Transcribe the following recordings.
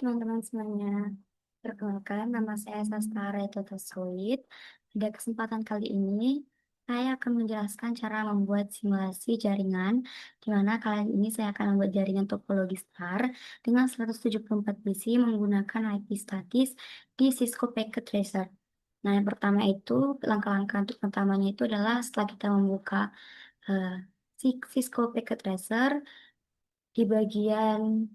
teman-teman semuanya. Perkenalkan, nama saya Sastara Toto Sulit. Pada kesempatan kali ini, saya akan menjelaskan cara membuat simulasi jaringan, di mana kali ini saya akan membuat jaringan topologi star dengan 174 bisi menggunakan IP statis di Cisco Packet Tracer. Nah, yang pertama itu, langkah-langkah untuk pertamanya itu adalah setelah kita membuka eh, Cisco Packet Tracer, di bagian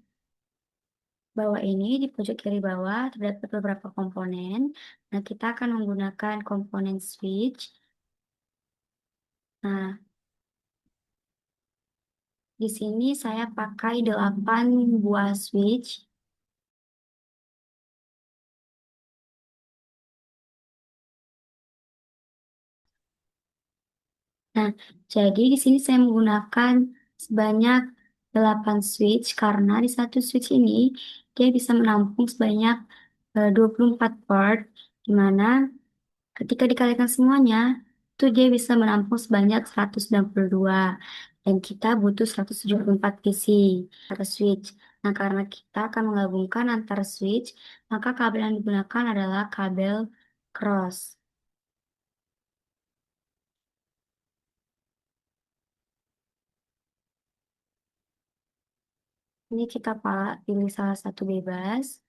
bawah ini di pojok kiri bawah terdapat beberapa komponen. Nah, kita akan menggunakan komponen switch. Nah, di sini saya pakai 8 buah switch. Nah, jadi di sini saya menggunakan sebanyak 8 switch karena di satu switch ini dia bisa menampung sebanyak 24 port, di mana ketika dikalikan semuanya, itu dia bisa menampung sebanyak 192. Dan kita butuh 174 PC per switch. Nah, karena kita akan menggabungkan antara switch, maka kabel yang digunakan adalah kabel cross. Ini kita pilih salah satu bebas.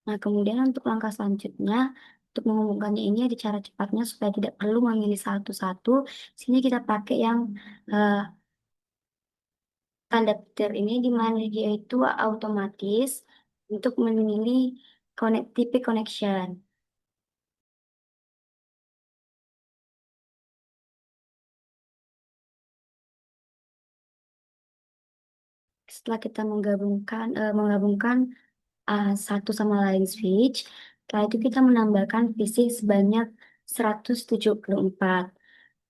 Nah, kemudian untuk langkah selanjutnya, untuk menghubungkannya ini ada cara cepatnya supaya tidak perlu memilih satu-satu. Sini kita pakai yang eh, tanda petir ini di mana dia itu otomatis untuk memilih tipe connection. Setelah kita menggabungkan satu sama lain switch, setelah itu kita menambahkan PC sebanyak 174.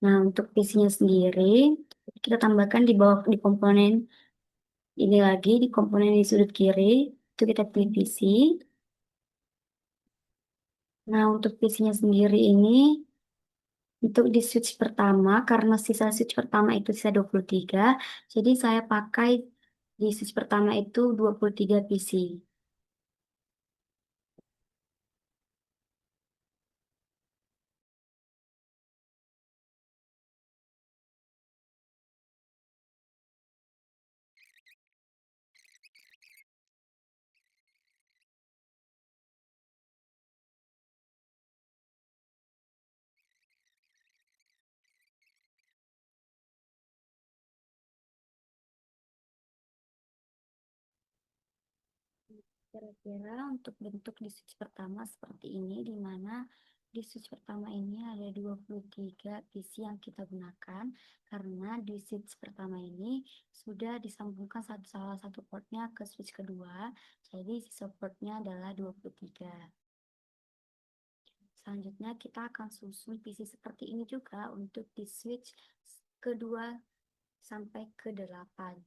Nah, untuk PC-nya sendiri, kita tambahkan di bawah di komponen ini lagi, di komponen di sudut kiri, itu kita pilih PC. Nah, untuk PC-nya sendiri ini, untuk di switch pertama, karena sisa switch pertama itu sisa 23, jadi saya pakai di switch pertama itu 23 PC. Kira-kira untuk bentuk di switch pertama seperti ini, di mana di switch pertama ini ada 23 PC yang kita gunakan, karena di switch pertama ini sudah disambungkan salah satu portnya ke switch kedua, jadi sisa portnya adalah 23. Selanjutnya kita akan susun PC seperti ini juga untuk di switch kedua sampai ke 8.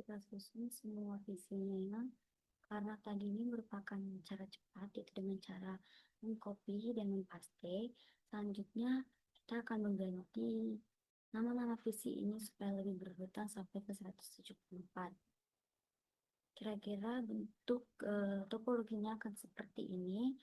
Kita susun semua visinya karena tadi ini merupakan cara cepat yaitu dengan cara mengcopy dan mempaste. Selanjutnya kita akan mengganti nama-nama visi ini supaya lebih berurutan sampai ke 174. Kira-kira bentuk topologinya akan seperti ini.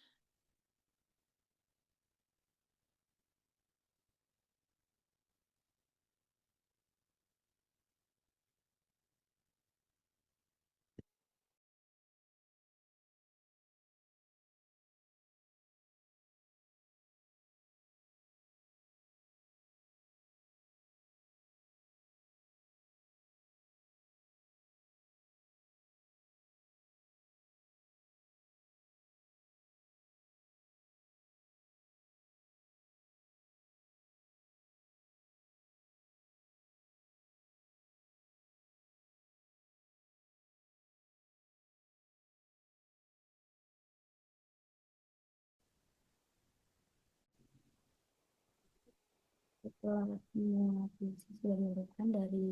Semua PC sudah diurutkan dari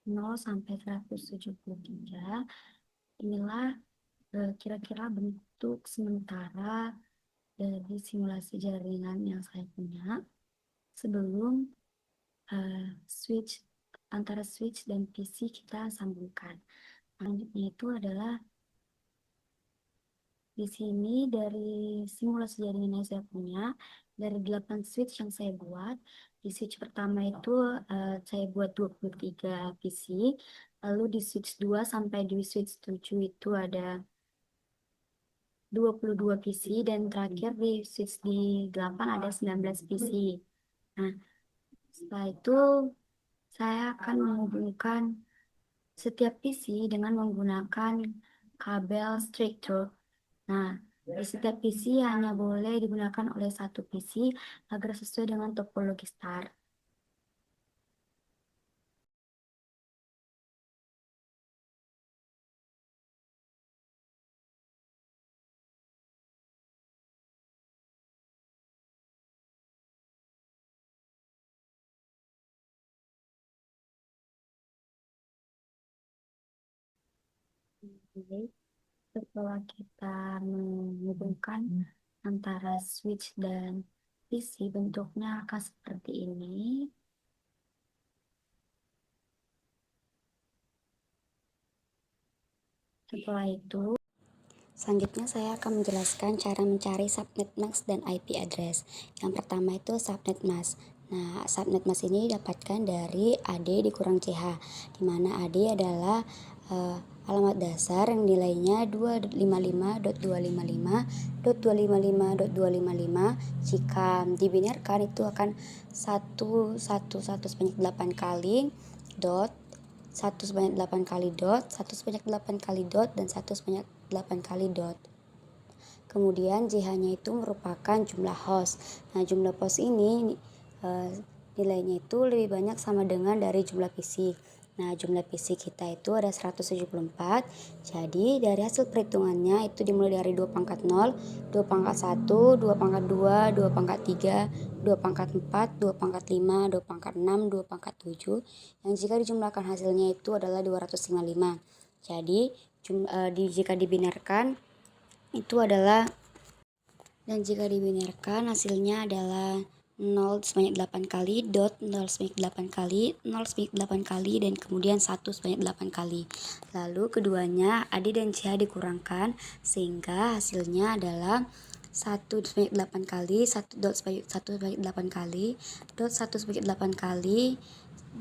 0 sampai 173. Inilah kira-kira bentuk sementara dari simulasi jaringan yang saya punya sebelum switch antara switch dan PC kita sambungkan. Selanjutnya itu adalah di sini dari simulasi jaringan yang saya punya, dari 8 switch yang saya buat, di switch pertama itu saya buat 23 PC, lalu di switch 2 sampai di switch 7 itu ada 22 PC, dan terakhir di switch di 8 ada 19 PC. Nah, setelah itu saya akan menghubungkan setiap PC dengan menggunakan kabel straight through. Nah, di setiap PC hanya boleh digunakan oleh satu PC agar sesuai dengan topologi STAR. Oke, setelah kita menghubungkan antara switch dan PC, bentuknya akan seperti ini. Setelah itu, selanjutnya saya akan menjelaskan cara mencari subnet mask dan IP address. Yang pertama itu subnet mask. Nah, subnet mask ini didapatkan dari AD dikurang CH, di mana AD adalah alamat dasar yang nilainya 255.255.255.255. Jika dibinarkan itu akan 1 sebanyak 8 kali dot, 1 sebanyak 8 kali dot, 1 sebanyak 8 kali dot, dan 1 sebanyak 8 kali dot. Kemudian JH-nya itu merupakan jumlah host. Nah, jumlah host ini nilainya itu lebih banyak sama dengan dari jumlah PC. Nah, jumlah PC kita itu ada 174. Jadi, dari hasil perhitungannya itu dimulai dari 2 pangkat 0, 2 pangkat 1, 2 pangkat 2, 2 pangkat 3, 2 pangkat 4, 2 pangkat 5, 2 pangkat 6, 2 pangkat 7. Yang jika dijumlahkan hasilnya itu adalah 255. Jadi, jika dibinarkan itu adalah, dan jika dibinarkan hasilnya adalah 0 sebanyak 8 kali, dot 0 sebanyak 8 kali, 0 sebanyak 8 kali, dan kemudian 1 sebanyak 8 kali. Lalu keduanya AD dan CH dikurangkan sehingga hasilnya adalah 1 sebanyak 8 kali, 1 dot sebanyak 1 sebanyak 8 kali, dot 1 sebanyak 8 kali,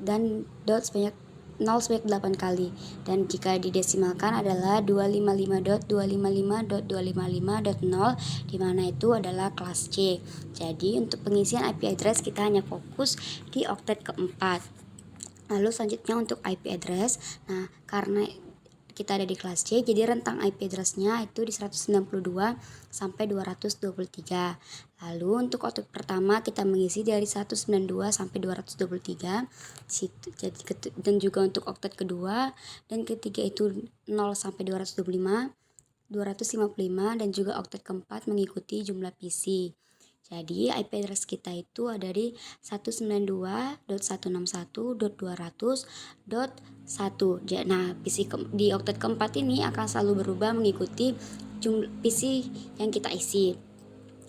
dan dot sebanyak 0 sebanyak 8 kali, dan jika didesimalkan adalah 255.255.255.0, di mana itu adalah kelas C. Jadi untuk pengisian IP address kita hanya fokus di oktet keempat. Lalu selanjutnya untuk IP address, nah karena kita ada di kelas C, jadi rentang IP address-nya itu di 192 sampai 223. Lalu untuk oktet pertama kita mengisi dari 192 sampai 223. Dan juga untuk oktet kedua dan ketiga itu 0 sampai 225, 255, dan juga oktet keempat mengikuti jumlah PC. Jadi IP address kita itu ada di 192.161.200.1. Nah, PC di oktet keempat ini akan selalu berubah mengikuti jumlah PC yang kita isi.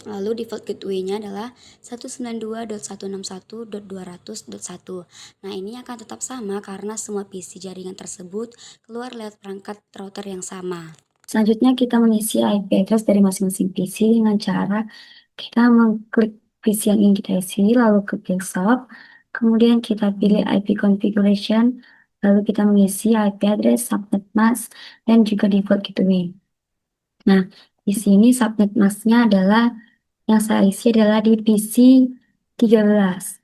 Lalu default gateway-nya adalah 192.161.200.1. Nah, ini akan tetap sama karena semua PC jaringan tersebut keluar lewat perangkat router yang sama. Selanjutnya kita mengisi IP address dari masing-masing PC dengan cara kita mengklik PC yang ingin kita isi, lalu ke desktop, kemudian kita pilih IP configuration, lalu kita mengisi IP address, subnet mask, dan juga default gateway. Nah, di sini subnet masknya adalah yang saya isi adalah di PC 13,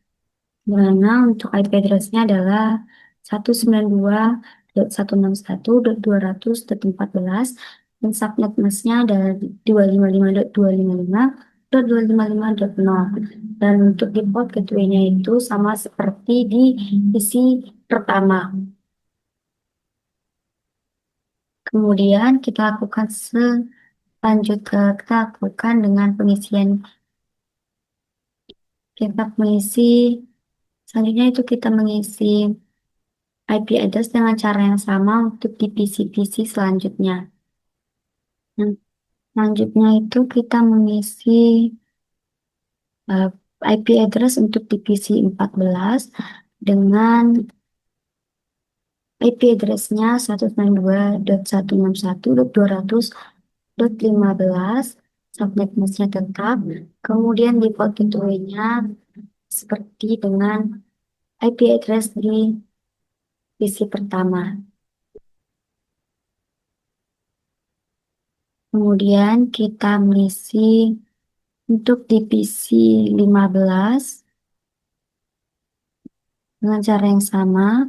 di mana untuk IP address-nya adalah 192.161.200.14, dan subnet mask-nya adalah 255.255.255.0. Dan untuk default gateway-nya itu sama seperti di PC pertama. Kemudian kita lakukan kita lakukan dengan kita mengisi Selanjutnya itu kita mengisi IP address dengan cara yang sama untuk di PC-PC selanjutnya. Nah, selanjutnya itu kita mengisi eh, IP address untuk di PC 14 dengan IP address-nya 192.161.200.15, subnet mask-nya tetap, kemudian default gateway-nya seperti dengan IP address di PC pertama. Kemudian kita mengisi untuk di PC 15 dengan cara yang sama.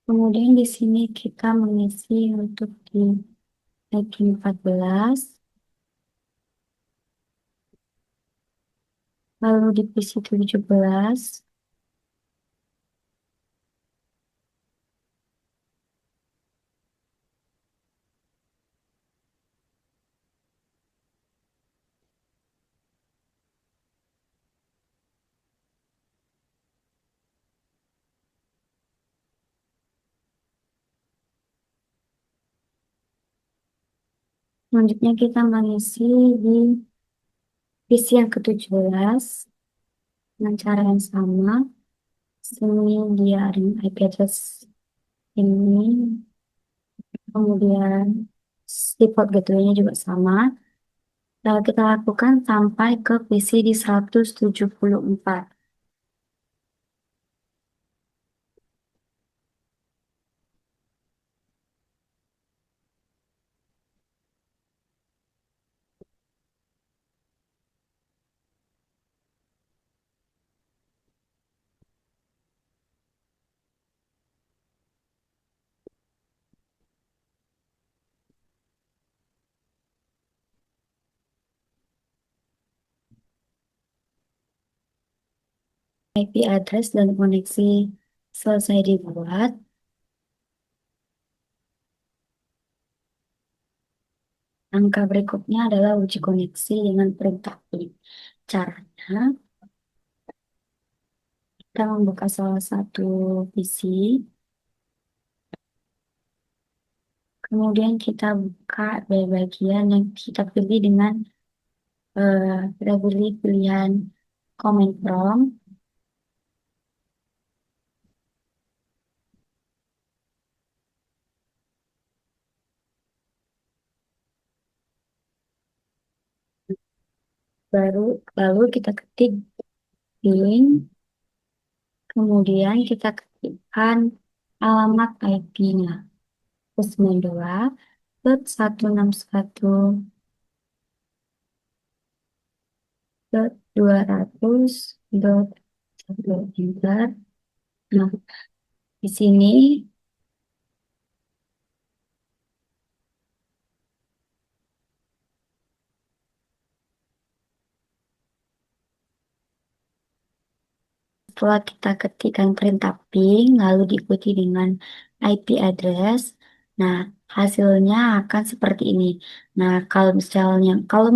Kemudian di sini kita mengisi untuk di IP 14, lalu di PC 17. Selanjutnya kita mengisi di PC yang ke-17 dengan cara yang sama. Sini dia ada IP address ini, kemudian default gateway-nya juga sama. Lalu kita lakukan sampai ke PC di 174. IP address dan koneksi selesai dibuat. Angka berikutnya adalah uji koneksi dengan perintah pilih. Caranya, kita membuka salah satu PC, kemudian kita buka dari bagian yang kita pilih dengan kita pilih pilihan command prompt, lalu kita ketik billing, kemudian kita ketikkan alamat IP-nya 92.161.200.1. Nah, di sini setelah kita ketikkan perintah ping, lalu diikuti dengan IP address, nah hasilnya akan seperti ini. Nah, kalau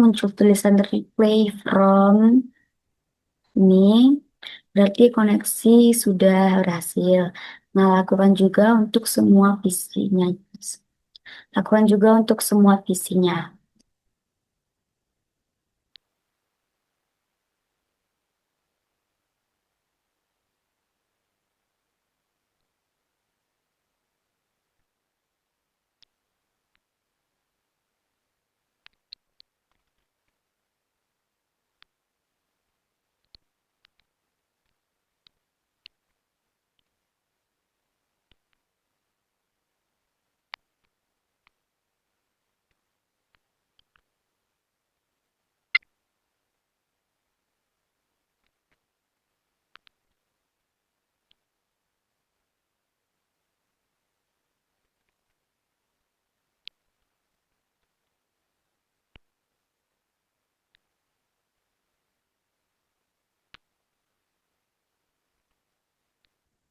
muncul tulisan replay from ini, berarti koneksi sudah berhasil. Nah, lakukan juga untuk semua PC-nya. Lakukan juga untuk semua PC-nya.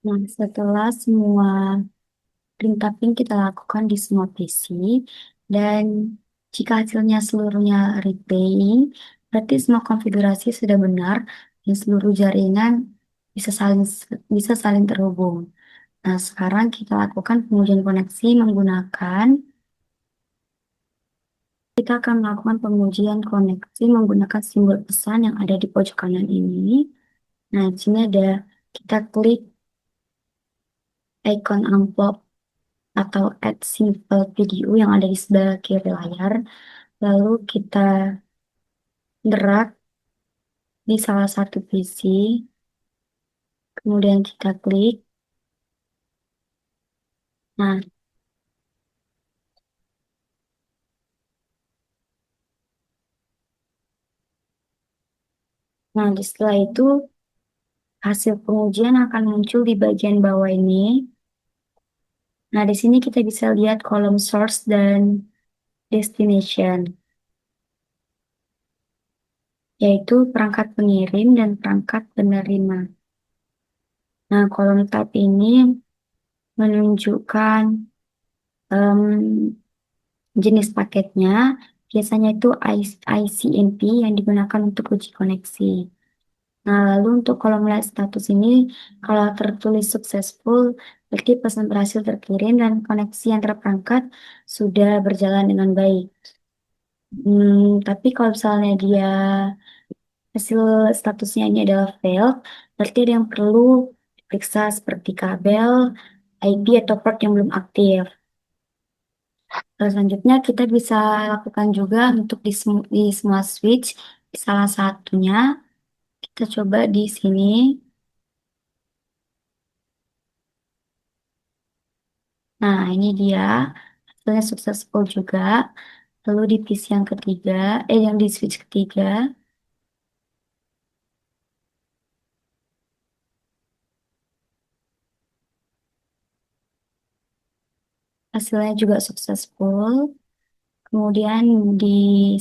Nah, setelah semua perintah ping kita lakukan di semua PC, dan jika hasilnya seluruhnya replay, berarti semua konfigurasi sudah benar, dan seluruh jaringan bisa saling terhubung. Nah, sekarang kita lakukan pengujian koneksi kita akan melakukan pengujian koneksi menggunakan simbol pesan yang ada di pojok kanan ini. Nah, di sini kita klik icon amplop atau add simple video yang ada di sebelah kiri layar. Lalu kita drag di salah satu PC, kemudian kita klik. Nah, setelah itu hasil pengujian akan muncul di bagian bawah ini. Nah, di sini kita bisa lihat kolom source dan destination, yaitu perangkat pengirim dan perangkat penerima. Nah, kolom tab ini menunjukkan em, jenis paketnya. Biasanya itu ICMP yang digunakan untuk uji koneksi. Nah, lalu untuk kolom lihat status ini, kalau tertulis successful, berarti pesan berhasil terkirim dan koneksi antar perangkat sudah berjalan dengan baik. Tapi kalau misalnya hasil statusnya ini adalah failed, berarti ada yang perlu diperiksa seperti kabel, IP, atau port yang belum aktif. Terus selanjutnya kita bisa lakukan juga untuk di semua switch. Di salah satunya, kita coba di sini. Nah, ini dia. Hasilnya successful juga. Lalu di PC yang ketiga, yang di switch ketiga, hasilnya juga successful. Kemudian di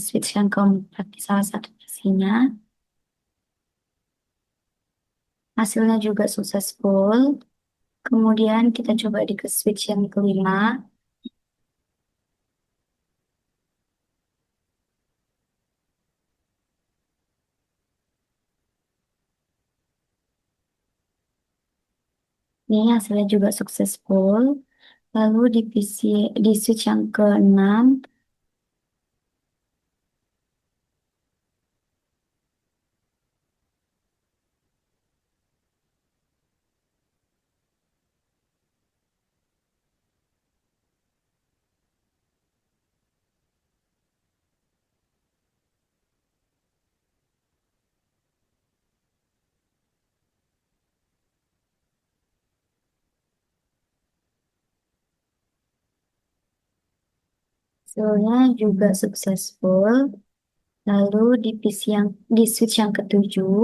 switch yang keempat, di salah satu PC-nya, hasilnya juga successful. Kemudian kita coba di ke switch yang kelima. Ini hasilnya juga successful. Lalu di switch yang keenam, hasilnya juga successful. Lalu di switch yang ketujuh,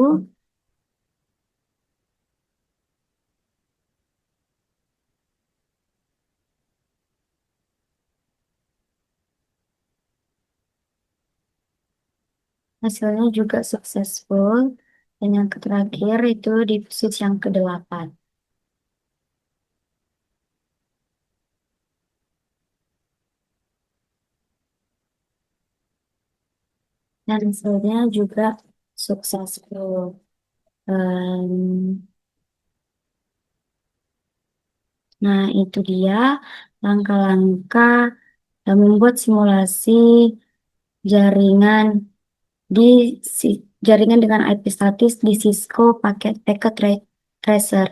hasilnya juga successful. Dan yang terakhir itu di switch yang kedelapan. Dan hasilnya juga successful. Em, nah, itu dia langkah-langkah membuat simulasi jaringan di jaringan dengan IP statis di Cisco Packet Tracer.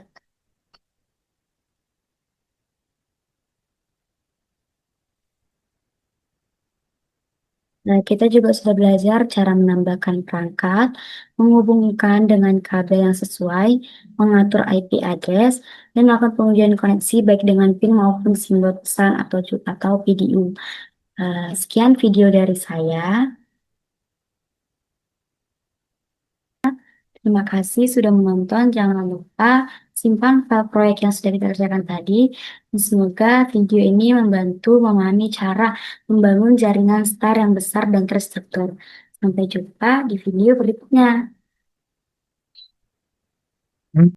Nah, kita juga sudah belajar cara menambahkan perangkat, menghubungkan dengan kabel yang sesuai, mengatur IP address, dan melakukan pengujian koneksi baik dengan PIN maupun simbol pesan atau PDU. Sekian video dari saya. Terima kasih sudah menonton. Jangan lupa simpan file proyek yang sudah kita kerjakan tadi. Dan semoga video ini membantu memahami cara membangun jaringan star yang besar dan terstruktur. Sampai jumpa di video berikutnya.